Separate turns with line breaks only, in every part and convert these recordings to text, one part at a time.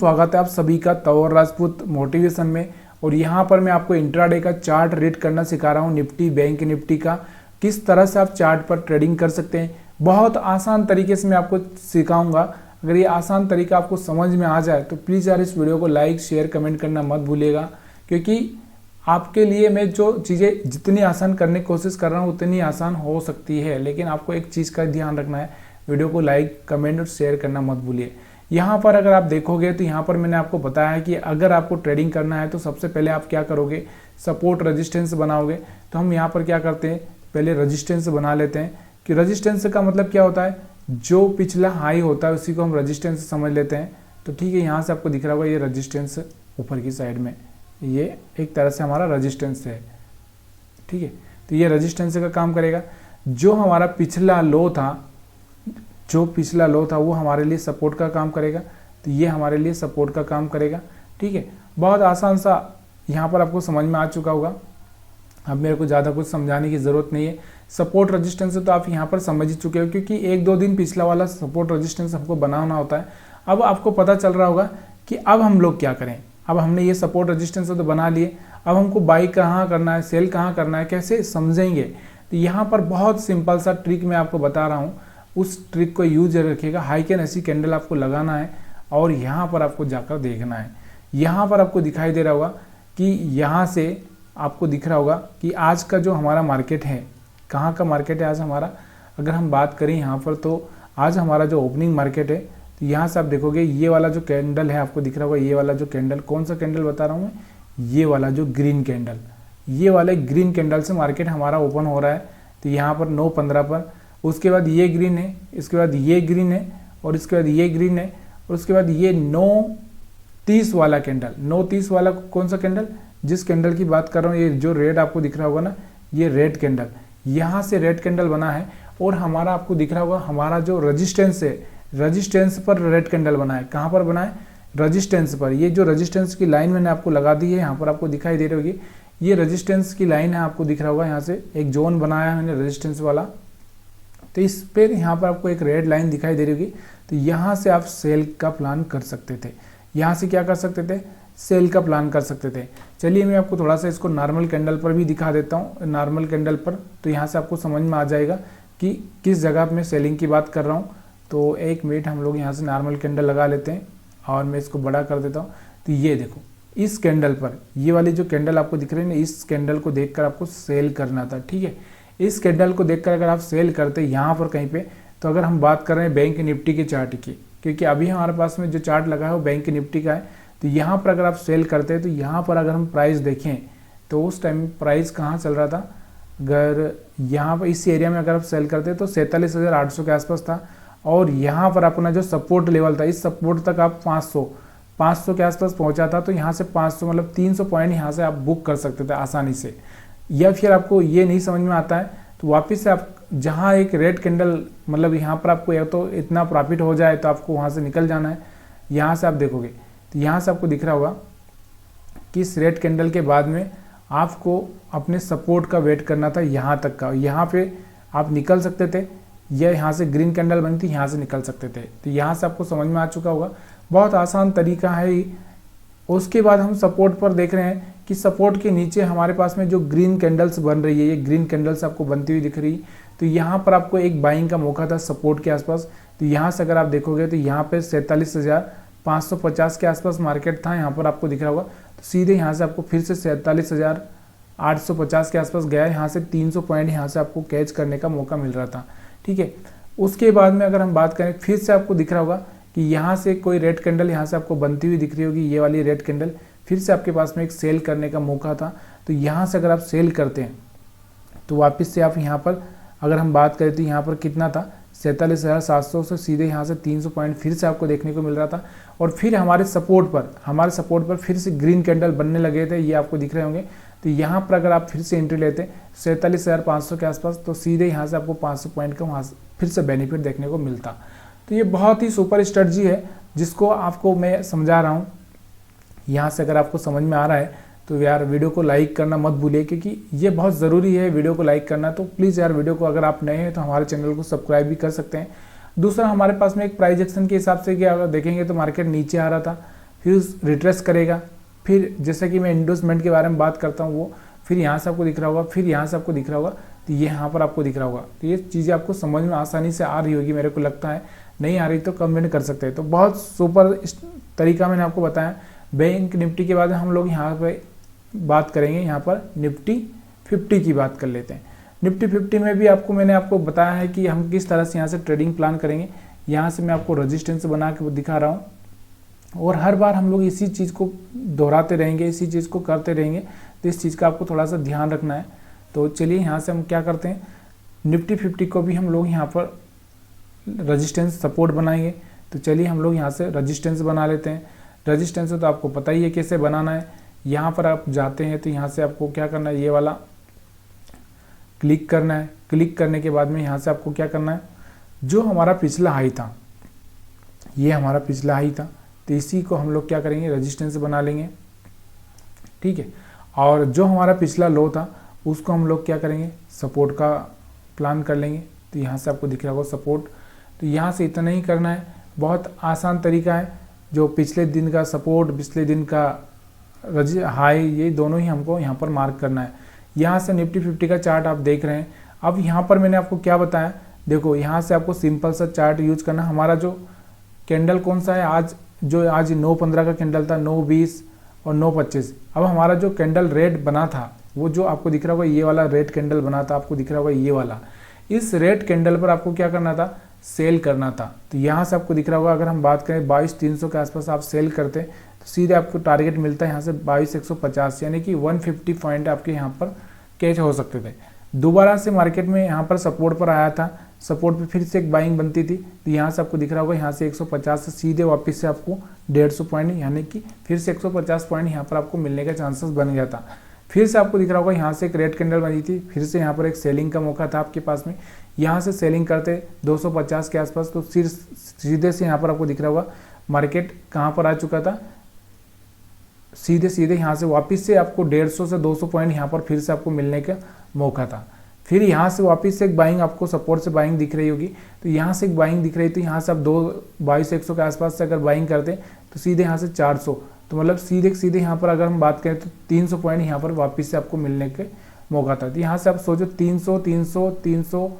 स्वागत है आप सभी का तंवर राजपूत मोटिवेशन में। और यहाँ पर मैं आपको इंट्राडे का चार्ट रीड करना सिखा रहा हूँ, निफ्टी बैंक निफ्टी का किस तरह से आप चार्ट पर ट्रेडिंग कर सकते हैं। बहुत आसान तरीके से मैं आपको सिखाऊंगा। अगर ये आसान तरीका आपको समझ में आ जाए तो प्लीज़ यार इस वीडियो को लाइक शेयर कमेंट करना मत भूलिएगा, क्योंकि आपके लिए मैं जो चीज़ें जितनी आसान करने की कोशिश कर रहा हूँ उतनी आसान हो सकती है, लेकिन आपको एक चीज़ का ध्यान रखना है, वीडियो को लाइक कमेंट और शेयर करना मत भूलिए। यहाँ पर अगर आप देखोगे तो यहाँ पर मैंने आपको बताया है कि अगर आपको ट्रेडिंग करना है तो सबसे पहले आप क्या करोगे, सपोर्ट रेजिस्टेंस बनाओगे। तो हम यहाँ पर क्या करते हैं, पहले रेजिस्टेंस बना लेते हैं कि रेजिस्टेंस का मतलब क्या होता है, जो पिछला हाई होता है उसी को हम रेजिस्टेंस समझ लेते हैं। तो ठीक है, यहाँ से आपको दिख रहा होगा ये रेजिस्टेंस ऊपर की साइड में, ये एक तरह से हमारा रेजिस्टेंस है। ठीक है, तो ये रेजिस्टेंस का काम करेगा। जो हमारा पिछला लो था वो हमारे लिए सपोर्ट का काम करेगा, तो ये हमारे लिए सपोर्ट का काम करेगा। ठीक है, बहुत आसान सा यहाँ पर आपको समझ में आ चुका होगा। अब मेरे को ज़्यादा कुछ समझाने की ज़रूरत नहीं है। सपोर्ट रेजिस्टेंस तो आप यहाँ पर समझ ही चुके हो, क्योंकि एक दो दिन पिछला वाला सपोर्ट रेजिस्टेंस हमको बनाना होता है। अब आपको पता चल रहा होगा कि अब हम लोग क्या करें। अब हमने ये सपोर्ट रेजिस्टेंस तो बना लिए, अब हमको बाई कहाँ करना है, सेल कहाँ करना है, कैसे समझेंगे। तो यहाँ पर बहुत सिंपल सा ट्रिक मैं आपको बता रहा हूँ, उस ट्रिक को यूज रखिएगा। हाई कैन ऐसी कैंडल आपको लगाना है और यहाँ पर आपको जाकर देखना है। यहाँ पर आपको दिखाई दे रहा होगा कि यहाँ से आपको दिख रहा होगा कि आज का जो हमारा मार्केट है, कहाँ का मार्केट है आज हमारा। अगर हम बात करें यहाँ पर तो आज हमारा जो ओपनिंग मार्केट है, तो यहाँ से आप देखोगे ये वाला जो कैंडल है आपको दिख रहा होगा, ये वाला जो कैंडल, कौन सा कैंडल बता रहा हूँ मैं, ये वाला जो ग्रीन कैंडल, ये वाले ग्रीन कैंडल से मार्केट हमारा ओपन हो रहा है। तो यहाँ पर 9:15 पर, उसके बाद ये ग्रीन है, इसके बाद ये ग्रीन है, और इसके बाद ये ग्रीन है, और उसके बाद ये 9:30 वाला कैंडल। 9:30 वाला कौन सा कैंडल, जिस कैंडल की बात कर रहा हूँ, ये जो रेड आपको दिख रहा होगा ना, ये रेड कैंडल, यहाँ से रेड कैंडल बना है। और हमारा आपको दिख रहा होगा हमारा जो रेजिस्टेंस है, रेजिस्टेंस पर रेड कैंडल बना है। कहाँ पर बना है, रेजिस्टेंस पर। ये जो रेजिस्टेंस की लाइन मैंने आपको लगा दी है, यहाँ पर आपको दिखाई दे रही होगी, ये रेजिस्टेंस की लाइन है, आपको दिख रहा होगा। यहाँ से एक जोन बनाया है मैंने रेजिस्टेंस वाला, तो इस पर यहाँ पर आपको एक रेड लाइन दिखाई दे रही होगी। तो यहाँ से आप सेल का प्लान कर सकते थे, यहाँ से क्या कर सकते थे, सेल का प्लान कर सकते थे। चलिए मैं आपको थोड़ा सा इसको नॉर्मल कैंडल पर भी दिखा देता हूँ, नॉर्मल कैंडल पर, तो यहाँ से आपको समझ में आ जाएगा कि किस जगह मैं सेलिंग की बात कर रहा हूँ। तो एक मिनट हम लोग यहाँ से नॉर्मल कैंडल लगा लेते हैं और मैं इसको बड़ा कर देता हूँ। तो ये देखो, इस कैंडल पर, ये वाली जो कैंडल आपको दिख रही है ना, इस कैंडल को देखकर आपको सेल करना था। ठीक है, इस कैंडल को देखकर अगर आप सेल करते यहाँ पर कहीं पे, तो अगर हम बात कर रहे हैं बैंक निफ्टी के चार्ट की, क्योंकि अभी हमारे पास में जो चार्ट लगा है वो बैंक निफ्टी का है, तो यहाँ पर अगर आप सेल करते हैं तो यहाँ पर अगर हम प्राइस देखें तो उस टाइम प्राइस कहाँ चल रहा था, अगर यहाँ पर इस एरिया में अगर आप सेल करते तो 47,800 के आसपास था। और यहाँ पर अपना जो सपोर्ट लेवल था, इस सपोर्ट तक आप 500 के आसपास पहुँचा था। तो यहाँ से 500 मतलब 300 पॉइंट यहाँ से आप बुक कर सकते थे आसानी से। या फिर आपको ये नहीं समझ में आता है तो वापस से आप जहाँ एक रेड कैंडल, मतलब यहाँ पर आपको या तो इतना प्रॉफिट हो जाए तो आपको वहाँ से निकल जाना है। यहाँ से आप देखोगे तो यहाँ से आपको दिख रहा होगा कि इस रेड कैंडल के बाद में आपको अपने सपोर्ट का वेट करना था यहाँ तक का, यहाँ पे आप निकल सकते थे, या यहाँ से ग्रीन कैंडल बनती यहाँ से निकल सकते थे। तो यहाँ से आपको समझ में आ चुका होगा, बहुत आसान तरीका है। उसके बाद हम सपोर्ट पर देख रहे हैं कि सपोर्ट के नीचे हमारे पास में जो ग्रीन कैंडल्स बन रही है, ये ग्रीन कैंडल्स आपको बनती हुई दिख रही। तो यहाँ पर आपको एक बाइंग का मौका था सपोर्ट के आसपास। तो यहाँ से अगर आप देखोगे तो यहाँ पे 47,550 के आसपास मार्केट था, यहाँ पर आपको दिख रहा होगा। तो सीधे यहाँ से आपको फिर से 47,850 के आसपास गया, यहाँ से 300 पॉइंट यहाँ से आपको कैच करने का मौका मिल रहा था। ठीक है, उसके बाद में अगर हम बात करें, फिर से आपको दिख रहा होगा कि यहाँ से कोई रेड कैंडल यहाँ से आपको बनती हुई दिख रही होगी, ये वाली रेड कैंडल, फिर से आपके पास में एक सेल करने का मौका था। तो यहाँ से अगर आप सेल करते हैं तो वापस से आप यहाँ पर अगर हम बात करें तो यहाँ पर कितना था, 47,700 से सीधे यहाँ से 300 पॉइंट फिर से आपको देखने को मिल रहा था। और फिर हमारे सपोर्ट पर फिर से ग्रीन कैंडल बनने लगे थे, ये आपको दिख रहे होंगे। तो यहाँ पर अगर आप फिर से एंट्री लेते 47,500 के आसपास, तो सीधे यहाँ से आपको 500 पॉइंट का वहाँ फिर से बेनिफिट देखने को मिलता। तो ये बहुत ही सुपर स्ट्रेटजी है जिसको आपको मैं समझा रहा हूँ। यहाँ से अगर आपको समझ में आ रहा है तो यार वीडियो को लाइक करना मत भूलिए, क्योंकि ये बहुत ज़रूरी है वीडियो को लाइक करना। तो प्लीज़ यार वीडियो को, अगर आप नए हैं तो हमारे चैनल को सब्सक्राइब भी कर सकते हैं। दूसरा, हमारे पास में एक प्राइस एक्शन के हिसाब से कि अगर देखेंगे तो मार्केट नीचे आ रहा था, फिर रिट्रेस करेगा, फिर जैसे कि मैं इंडोसमेंट के बारे में बात करता हूँ वो फिर यहाँ से आपको दिख रहा होगा, फिर यहाँ से आपको दिख रहा होगा, तो ये यहाँ पर आपको दिख रहा होगा। तो ये चीज़ें आपको समझ में आसानी से आ रही होगी मेरे को लगता है, नहीं आ रही तो कमेंट कर सकते हैं। तो बहुत सुपर तरीका मैंने आपको बताया। बैंक निफ्टी के बाद हम लोग यहाँ पे बात करेंगे, यहाँ पर निफ्टी 50 की बात कर लेते हैं। निफ्टी 50 में भी मैंने आपको बताया है कि हम किस तरह से यहाँ से ट्रेडिंग प्लान करेंगे। यहाँ से मैं आपको रजिस्टेंस बना के दिखा रहा हूँ और हर बार हम लोग इसी चीज़ को दोहराते रहेंगे, इसी चीज़ को करते रहेंगे। तो इस चीज़ का आपको थोड़ा सा ध्यान रखना है। तो चलिए यहाँ से हम क्या करते हैं, निफ्टी 50 को भी हम लोग यहाँ पर रजिस्टेंस सपोर्ट बनाएंगे। तो चलिए हम लोग यहाँ से रजिस्टेंस बना लेते हैं। रजिस्टेंस तो आपको पता ही है कैसे बनाना है। यहाँ पर आप जाते हैं तो यहाँ से आपको क्या करना है, ये वाला क्लिक करना है। क्लिक करने के बाद में यहाँ से आपको क्या करना है, जो हमारा पिछला हाई था, ये हमारा पिछला हाई था, तो इसी को हम लोग क्या करेंगे, रजिस्टेंस बना लेंगे, ठीक है। और जो हमारा पिछला लो था उसको हम लोग क्या करेंगे, सपोर्ट का प्लान कर लेंगे। तो यहाँ से आपको दिख रहा होगा सपोर्ट। तो यहाँ से इतना ही करना है, बहुत आसान तरीका है। जो पिछले दिन का सपोर्ट, पिछले दिन का हाई, ये दोनों ही हमको यहाँ पर मार्क करना है। यहाँ से निफ्टी 50 का चार्ट आप देख रहे हैं। अब यहाँ पर मैंने आपको क्या बताया, देखो यहाँ से आपको सिंपल सा चार्ट यूज करना। हमारा जो कैंडल कौन सा है, आज 9:15 का कैंडल था, 9:20 और 9:25। अब हमारा जो कैंडल रेड बना था, वो जो आपको दिख रहा होगा ये वाला रेड कैंडल बना था, आपको दिख रहा होगा ये वाला, इस रेड कैंडल पर आपको क्या करना था, सेल करना था। तो यहाँ से आपको दिख रहा होगा, अगर हम बात करें 22,300 के आसपास आप सेल करते हैं तो सीधे आपको टारगेट मिलता है यहाँ से 22,150, यानी कि 150 पॉइंट आपके यहाँ पर कैच हो सकते थे। दोबारा से मार्केट में यहाँ पर सपोर्ट पर आया था, सपोर्ट पे फिर से एक बाइंग बनती थी। तो यहाँ से आपको दिख रहा होगा, यहाँ से 150 से सीधे वापस से आपको 150 पॉइंट, यानी कि फिर से 150 पॉइंट यहाँ पर आपको मिलने का चांसेस बन गया था। फिर से आपको दिख रहा होगा, यहाँ से एक रेड कैंडल बनी थी, फिर से यहाँ पर एक सेलिंग का मौका था आपके पास में। यहाँ से सेलिंग करते 250 के आसपास, तो फिर सीधे से यहाँ पर आपको दिख रहा होगा मार्केट कहाँ पर आ चुका था, सीधे सीधे यहाँ से वापस से आपको 150 से 200 पॉइंट यहाँ पर फिर से आपको मिलने का मौका था। फिर यहाँ से वापस से एक बाइंग, आपको सपोर्ट से बाइंग दिख रही होगी, तो यहाँ से एक बाइंग दिख रही थी। यहाँ से आप 22,100 के आसपास से अगर बाइंग करते तो सीधे यहाँ से 400, तो मतलब सीधे यहाँ पर अगर हम बात करें तो 300 पॉइंट यहाँ पर वापस से आपको मिलने के मौका था। तो यहाँ से आप सोचो 300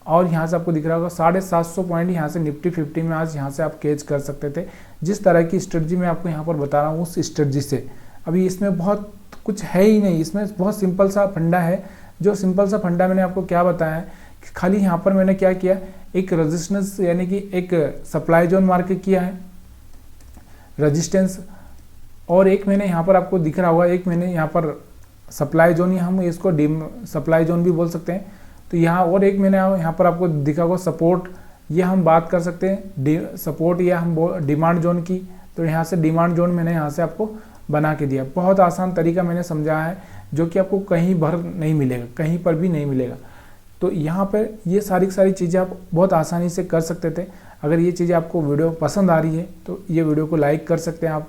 और यहाँ से आपको दिख रहा होगा 750 पॉइंट यहाँ से निफ्टी 50 में आज यहाँ से आप कैच कर सकते थे। जिस तरह की स्ट्रेटजी मैं आपको यहाँ पर बता रहा हूँ उस स्ट्रेटजी से, अभी इसमें बहुत कुछ है ही नहीं, इसमें बहुत सिंपल सा फंडा है। जो सिंपल सा फंडा मैंने आपको क्या बताया है कि खाली यहाँ पर मैंने क्या किया, एक रेजिस्टेंस यानी कि एक सप्लाई जोन मार्क किया है, रेजिस्टेंस, और एक मैंने यहाँ पर आपको दिख रहा होगा, एक मैंने यहाँ पर सप्लाई जोन, या हम इसको सप्लाई जोन भी बोल सकते हैं। तो यहाँ और एक मैंने यहाँ पर आपको दिखा होगा सपोर्ट, ये हम बात कर सकते हैं सपोर्ट, या हम डिमांड जोन की। तो यहाँ से डिमांड जोन मैंने यहाँ से आपको बना के दिया। बहुत आसान तरीका मैंने समझाया है, जो कि आपको कहीं भर नहीं मिलेगा, कहीं पर भी नहीं मिलेगा। तो यहाँ पर ये सारी चीज़ें आप बहुत आसानी से कर सकते थे। अगर ये चीज़ें आपको वीडियो पसंद आ रही है तो ये वीडियो को लाइक कर सकते हैं आप,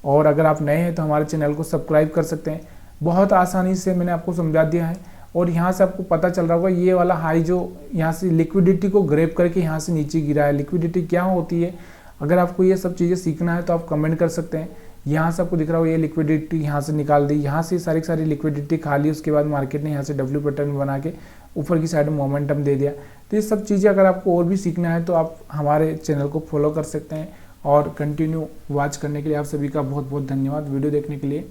और अगर आप नए हैं तो हमारे चैनल को सब्सक्राइब कर सकते हैं। बहुत आसानी से मैंने आपको समझा दिया है। और यहाँ से आपको पता चल रहा होगा, ये वाला हाई जो यहाँ से लिक्विडिटी को ग्रैब करके यहाँ से नीचे गिरा है, लिक्विडिटी क्या होती है, अगर आपको ये सब चीज़ें सीखना है तो आप कमेंट कर सकते हैं। यहाँ से आपको दिख रहा होगा ये लिक्विडिटी यहाँ से निकाल दी, यहाँ से सारी लिक्विडिटी खा ली, उसके बाद मार्केट ने यहाँ से डब्ल्यू पैटर्न बना के ऊपर की साइड में मोमेंटम दे दिया। तो ये सब चीज़ें अगर आपको और भी सीखना है तो आप हमारे चैनल को फॉलो कर सकते हैं। और कंटिन्यू वॉच करने के लिए आप सभी का बहुत बहुत धन्यवाद। वीडियो देखने के लिए।